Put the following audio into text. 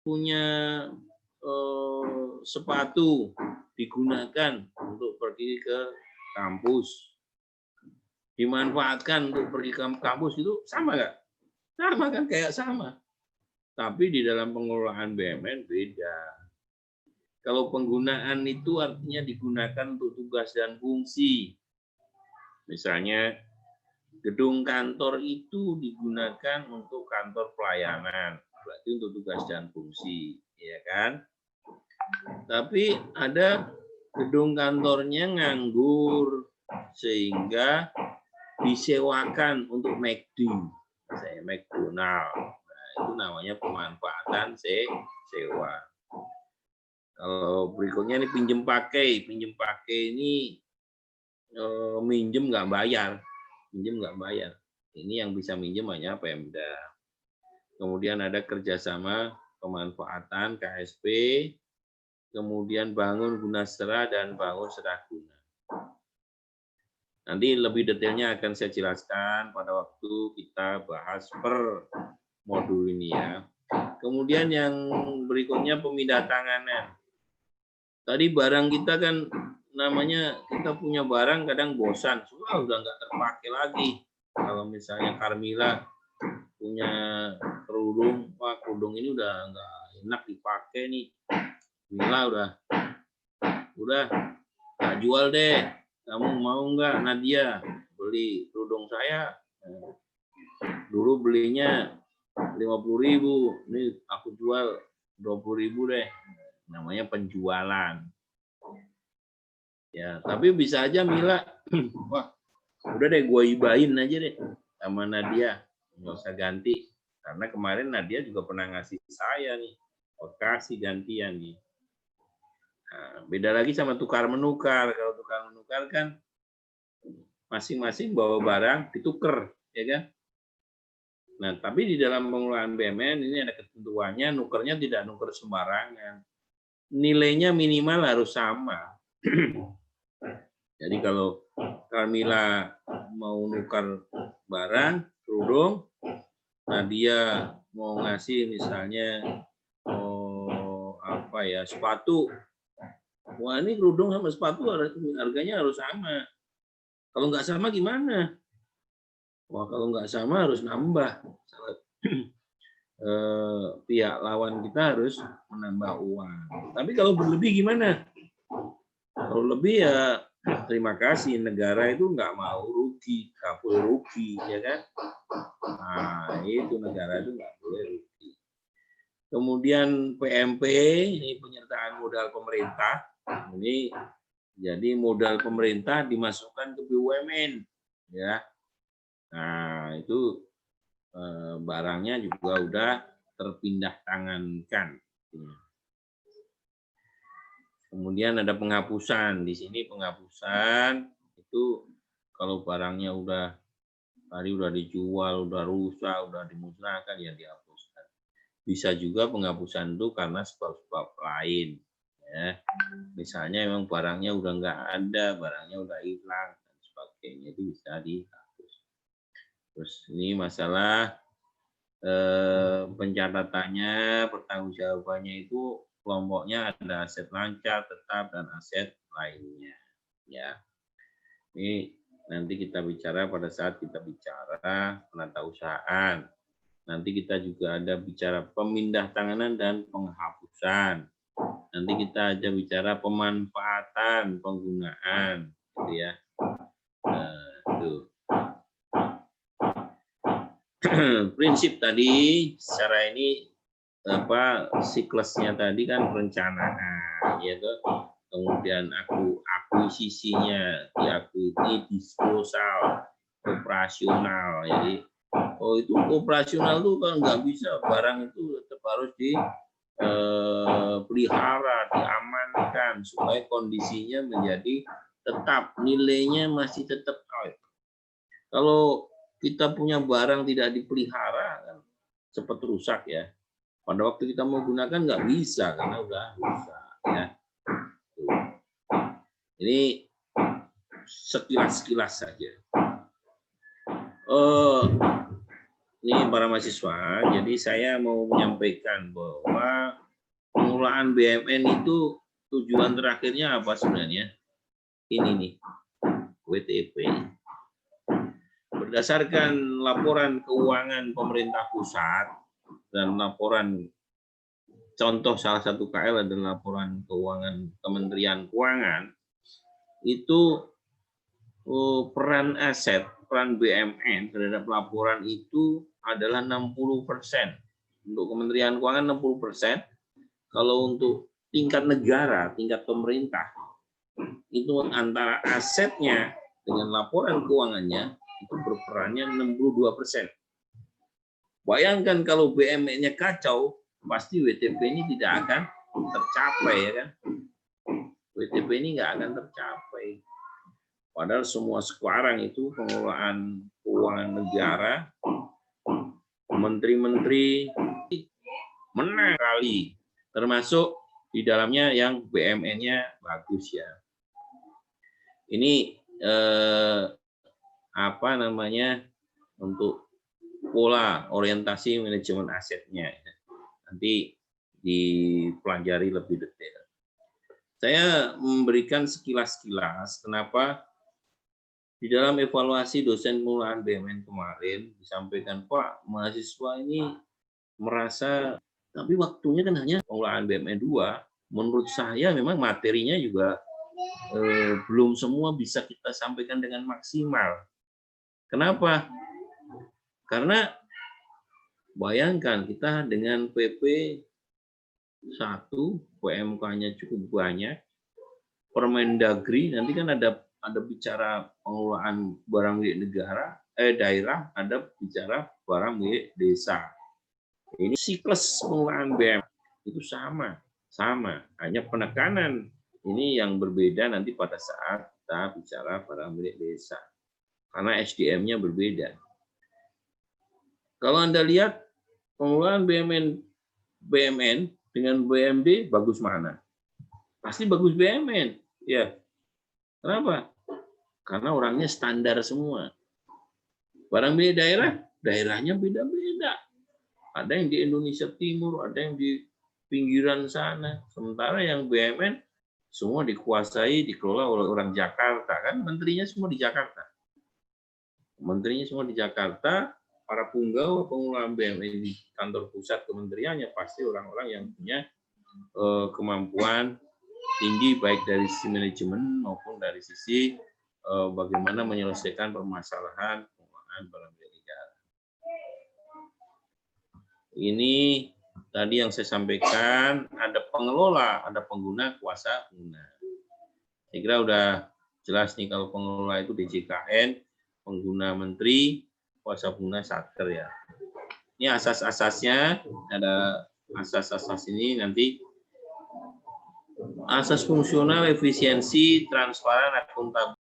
punya sepatu digunakan untuk pergi ke kampus, dimanfaatkan untuk pergi ke kampus, itu sama nggak? Sama kan, kayak sama. Tapi di dalam pengelolaan BUMN beda. Kalau penggunaan itu artinya digunakan untuk tugas dan fungsi. Misalnya gedung kantor itu digunakan untuk kantor pelayanan, berarti untuk tugas dan fungsi, ya kan? Tapi ada gedung kantornya nganggur sehingga disewakan untuk McD, misalnya McDonald. Nah, itu namanya pemanfaatan sewa. Kalau berikutnya ini pinjem pakai ini minjem nggak bayar. Ini yang bisa minjem hanya Pemda. Kemudian ada kerjasama pemanfaatan KSP, kemudian bangun guna sera dan bangun seraguna. Nanti lebih detailnya akan saya jelaskan pada waktu kita bahas per modul ini ya. Kemudian yang berikutnya pemindah tanganan. Tadi barang kita kan namanya, kita punya barang kadang bosan, udah nggak terpakai lagi. Kalau misalnya Carmila punya kerudung, wah kerudung ini udah nggak enak dipakai nih. Mila udah tak jual deh. Kamu mau nggak Nadia beli kerudung saya? Dulu belinya 50.000, ini aku jual 20.000 deh. Namanya penjualan. Ya, tapi bisa aja Mila, wah, udah deh gue ibahin aja deh sama Nadia, nggak usah ganti. Karena kemarin Nadia juga pernah ngasih saya nih, kasih gantian nih. Nah, beda lagi sama tukar menukar. Kalau tukar menukar kan masing-masing bawa barang dituker, ya kan? Nah, tapi di dalam pengelolaan BUMN ini ada ketentuannya, nukernya tidak nuker sembarangan. Nilainya minimal harus sama. Jadi kalau Carmila mau nukar barang, kerudung, nah dia mau ngasih misalnya sepatu. Wah, ini kerudung sama sepatu harganya harus sama. Kalau nggak sama gimana? Wah, kalau nggak sama harus nambah. Pihak lawan kita harus menambah uang. Tapi kalau berlebih gimana? Kalau lebih ya terima kasih, negara itu nggak mau rugi, nggak boleh rugi, ya kan? Nah, itu negara itu nggak boleh rugi. Kemudian PMP, ini penyertaan modal pemerintah. Ini jadi modal pemerintah dimasukkan ke BUMN, ya. Nah, itu barangnya juga udah terpindah tangankan. Kemudian ada penghapusan. Di sini penghapusan itu kalau barangnya udah dijual, udah rusak, udah dimusnahkan, ya dihapuskan. Bisa juga penghapusan itu karena sebab-sebab lain. Ya. Misalnya memang barangnya udah nggak ada, barangnya udah hilang, dan sebagainya, itu bisa dihapus. Terus ini masalah pencatatannya, pertanggungjawabannya itu kelompoknya ada aset lancar, tetap, dan aset lainnya. Ya, ini nanti kita bicara pada saat kita bicara penatausahaan. Nanti kita juga ada bicara pemindah tanganan dan penghapusan. Nanti kita aja bicara pemanfaatan penggunaan, gitu ya. Itu. Prinsip tadi secara ini siklusnya tadi kan perencanaan, yaitu kemudian akuisisinya, diakuisisi, disposal, operasional. Jadi itu operasional tuh kan nggak bisa, barang itu tetap harus dipelihara, diamankan supaya kondisinya menjadi tetap, nilainya masih tetap. Kalau kita punya barang tidak dipelihara kan cepat rusak ya. Pada waktu kita mau gunakan nggak bisa karena udah rusak ya. Ini sekilas saja. Ini para mahasiswa, jadi saya mau menyampaikan bahwa pengelolaan BUMN itu tujuan terakhirnya apa sebenarnya? Ini nih, WTP. Berdasarkan laporan keuangan pemerintah pusat dan laporan contoh salah satu KL adalah laporan keuangan Kementerian Keuangan, itu peran aset, peran BUMN terhadap laporan itu adalah 60%. Untuk Kementerian Keuangan 60%. Kalau untuk tingkat negara, tingkat pemerintah, itu antara asetnya dengan laporan keuangannya itu berperannya 62%. Bayangkan kalau BUMN-nya kacau, pasti WTP ini tidak akan tercapai, ya kan? WTP ini nggak akan tercapai. Padahal semua sekarang itu pengelolaan keuangan negara, menteri-menteri menang kali, termasuk di dalamnya yang BUMN-nya bagus ya. Ini apa namanya, untuk pola orientasi manajemen asetnya. Nanti dipelajari lebih detail. Saya memberikan sekilas-kilas kenapa di dalam evaluasi dosen pengelolaan BUMN kemarin disampaikan, Pak, mahasiswa ini merasa, tapi waktunya kan hanya pengelolaan BUMN 2. Menurut saya memang materinya juga belum semua bisa kita sampaikan dengan maksimal. Kenapa? Karena bayangkan kita dengan PP 1, PMK-nya cukup banyak, Permendagri, nanti kan ada bicara pengelolaan barang milik negara, daerah, ada bicara barang milik desa. Ini siklus pengelolaan BUMN itu sama, hanya penekanan ini yang berbeda nanti pada saat kita bicara barang milik desa, karena SDM-nya berbeda. Kalau Anda lihat pengelolaan BUMN dengan BUMD bagus mana? Pasti bagus BUMN, ya. Kenapa? Karena orangnya standar semua. Barang milik daerah, daerahnya beda-beda. Ada yang di Indonesia Timur, ada yang di pinggiran sana. Sementara yang BUMN semua dikuasai, dikelola oleh orang Jakarta, kan? Menterinya semua di Jakarta. Menterinya semua di Jakarta. Para punggawa pengelolaan BUMN di kantor pusat kementeriannya pasti orang-orang yang punya kemampuan tinggi, baik dari sisi manajemen maupun dari sisi bagaimana menyelesaikan permasalahan pengelolaan barang milik negara. Ini tadi yang saya sampaikan, ada pengelola, ada pengguna, kuasa pengguna. Saya kira udah jelas nih, kalau pengelola itu DJKN, pengguna menteri, kuasa pengguna Satker ya. Ini asas-asasnya, ada asas-asas ini nanti. Asas fungsional, efisiensi, transparan, akuntabel.